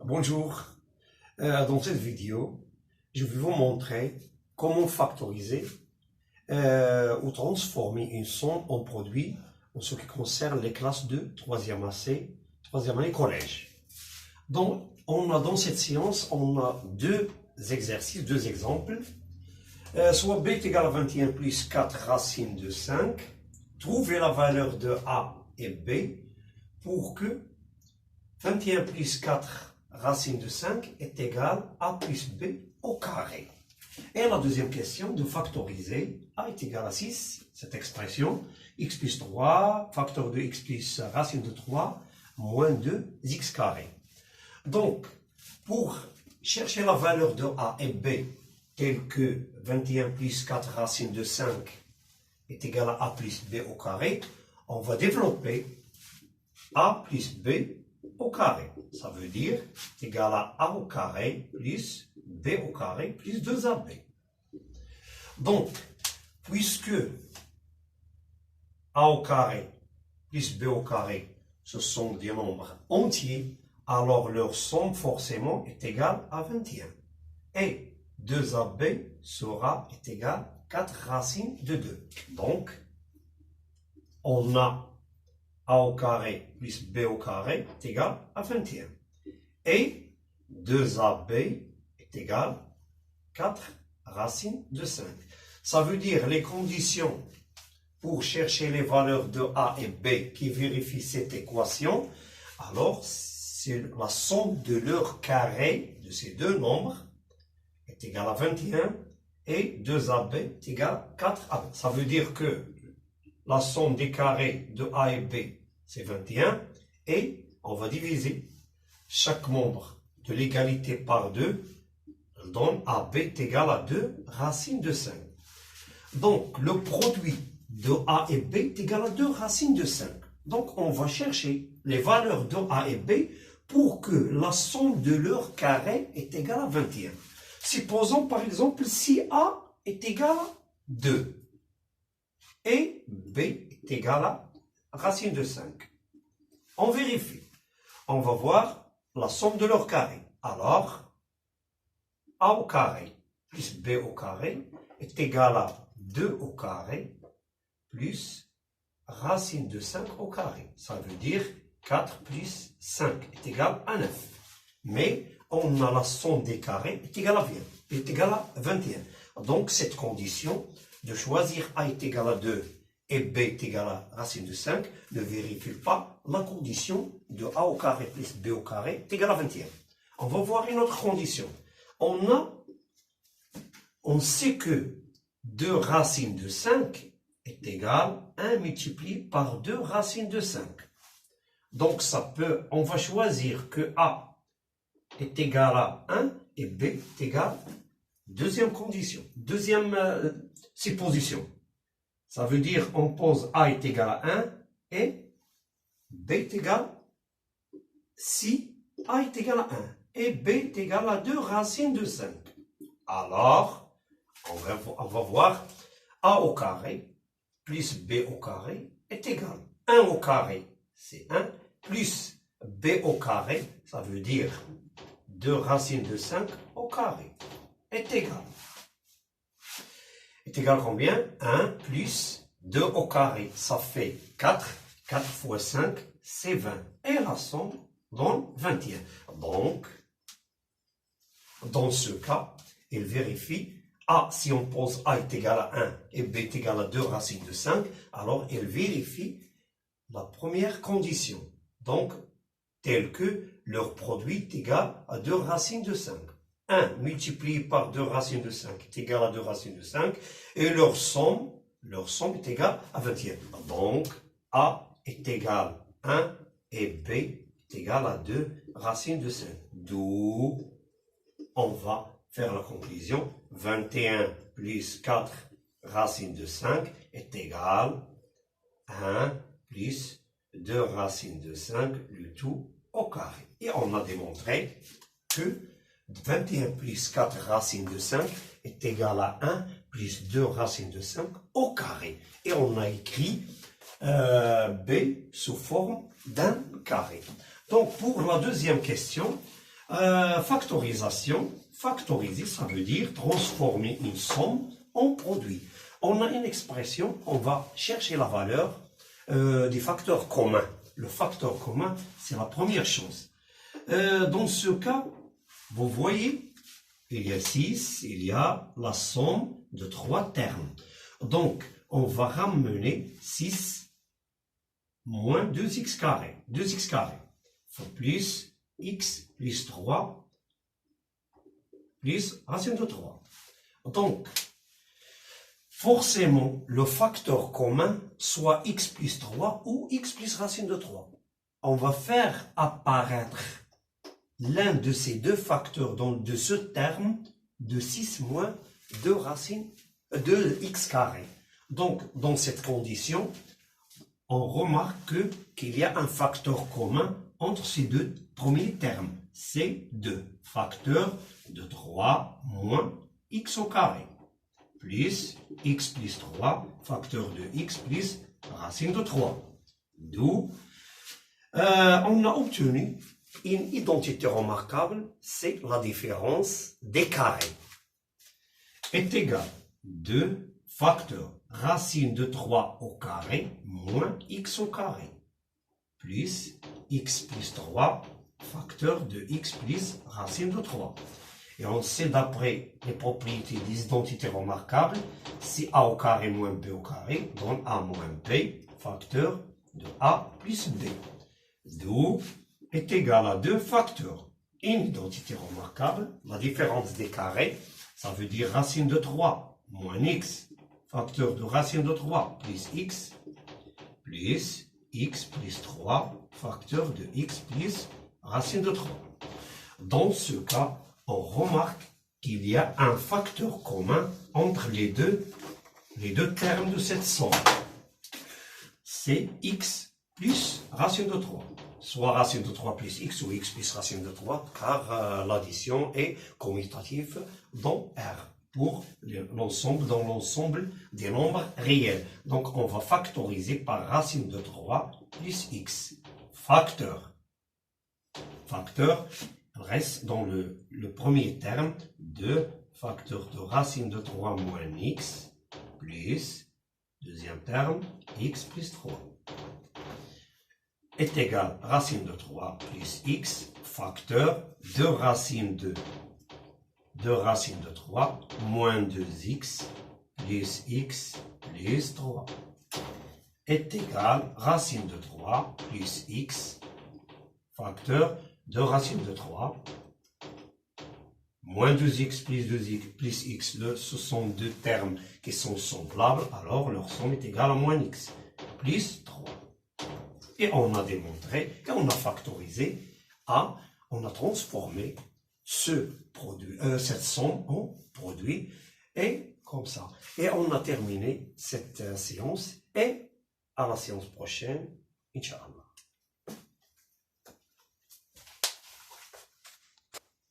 Bonjour. Dans cette vidéo, je vais vous montrer comment factoriser ou transformer une somme en produit en ce qui concerne les classes de 3e AC, 3e année collège. Donc, dans cette séance, on a deux exercices, deux exemples. Soit b est égal à 21 plus 4 racine de 5. Trouvez la valeur de a et b pour que 21 plus 4 racine de 5 est égal à a plus b au carré. Et la deuxième question, de factoriser a est égal à 6, cette expression, x plus 3, facteur de x plus racine de 3, moins 2x carré. Donc, pour chercher la valeur de a et b, telle que 21 plus 4 racine de 5 est égal à a plus b au carré, on va développer a plus b au carré. Ça veut dire égal à a au carré plus b au carré plus 2ab. Donc, puisque a au carré plus b au carré, ce sont des nombres entiers, alors leur somme forcément est égale à 21. Et 2ab est égal à 4 racines de 2. Donc, on a a au carré plus b au carré est égal à 21. Et 2ab est égal à 4 racines de 5. Ça veut dire les conditions pour chercher les valeurs de a et b qui vérifient cette équation. Alors, c'est la somme de leur carré de ces deux nombres est égale à 21 et 2ab est égal à 4ab. Ça veut dire que la somme des carrés de a et b, c'est 21, et on va diviser chaque membre de l'égalité par 2, donne ab est égal à 2 racines de 5. Donc, le produit de a et b est égal à 2 racines de 5. Donc, on va chercher les valeurs de a et b pour que la somme de leur carré est égale à 21. Supposons par exemple si a est égal à 2 et b est égal à racine de 5. On vérifie. On va voir la somme de leur carré. Alors, a au carré plus b au carré est égal à 2 au carré plus racine de 5 au carré. Ça veut dire 4 plus 5 est égal à 9. Mais on a la somme des carrés est égale à 21. Donc, cette condition de choisir a est égal à 2 et b est égal à racine de 5 ne vérifie pas la condition de a au carré plus b au carré est égal à 21. On va voir une autre condition. On sait que 2 racines de 5 est égal à 1 multiplié par 2 racines de 5. Donc, on va choisir que a est égal à 1 et b est égal à deuxième condition, deuxième supposition. Ça veut dire on pose a est égal à 1 et b est égal si a est égal à 1 et b est égal à 2 racines de 5. Alors, on va voir a au carré plus b au carré est égal à 1 au carré, c'est 1, plus b au carré, ça veut dire 2 racines de 5 au carré, est égal. Est égal à combien? 1 plus 2 au carré, ça fait 4. 4 fois 5, c'est 20. Et la somme donne 21. Donc, dans ce cas, il vérifie a, si on pose a est égal à 1 et b est égal à 2 racines de 5, alors il vérifie la première condition. Donc, tel que leur produit est égal à 2 racines de 5. 1 multiplié par 2 racines de 5 est égal à 2 racines de 5, et leur somme est égale à 21. Donc, a est égal à 1 et b est égal à 2 racines de 5. D'où on va faire la conclusion. 21 plus 4 racines de 5 est égal à 1 plus 2 racines de 5, le tout au carré. Et on a démontré que 21 plus 4 racines de 5 est égal à 1 plus 2 racines de 5 au carré. Et on a écrit b sous forme d'un carré. Donc, pour la deuxième question, Factorisation. Factoriser, ça veut dire transformer une somme en produit. On a une expression, on va chercher la valeur des facteurs communs. Le facteur commun, c'est la première chose. Dans ce cas, vous voyez, il y a 6, il y a la somme de 3 termes. Donc, on va ramener 6 moins 2x carré. 2x carré. Plus x plus 3 plus racine de 3. Donc, forcément, le facteur commun, soit x plus 3 ou x plus racine de 3. On va faire apparaître l'un de ces deux facteurs, donc de ce terme, de 6 moins 2 racines de x carré. Donc, dans cette condition, on remarque qu'il y a un facteur commun entre ces deux premiers termes. C'est 2. Facteur de 3 moins x au carré. Plus x plus 3, facteur de x plus racine de 3. D'où on a obtenu une identité remarquable, c'est la différence des carrés. Est égal 2 facteur racine de 3 au carré moins x au carré. Plus x plus 3 facteur de x plus racine de 3. Et on sait d'après les propriétés des identités remarquables, si a au carré moins b au carré donne a moins b facteur de a plus b. D'où est égal à 2 facteurs. Une identité remarquable, la différence des carrés, ça veut dire racine de 3 moins x, facteur de racine de 3 plus x plus 3, facteur de x plus racine de 3. Dans ce cas, on remarque qu'il y a un facteur commun entre les deux termes de cette somme. C'est x plus racine de 3. Soit racine de 3 plus x ou x plus racine de 3, car l'addition est commutative dans R, pour dans l'ensemble des nombres réels. Donc on va factoriser par racine de 3 plus x. Facteur reste dans le premier terme de facteur de racine de 3 moins x plus, deuxième terme, x plus 3. Est égal racine de 3 plus x, facteur de racine de 3 moins 2x plus x plus 3. Est égal racine de 3 plus x, facteur de racine de 3 moins 2x plus x. Ce sont deux termes qui sont semblables, alors leur somme est égale à moins x plus 3. Et on a démontré qu'on a factorisé on a transformé cette somme en produit, et comme ça. Et on a terminé cette séance, et à la séance prochaine, Inch'Allah.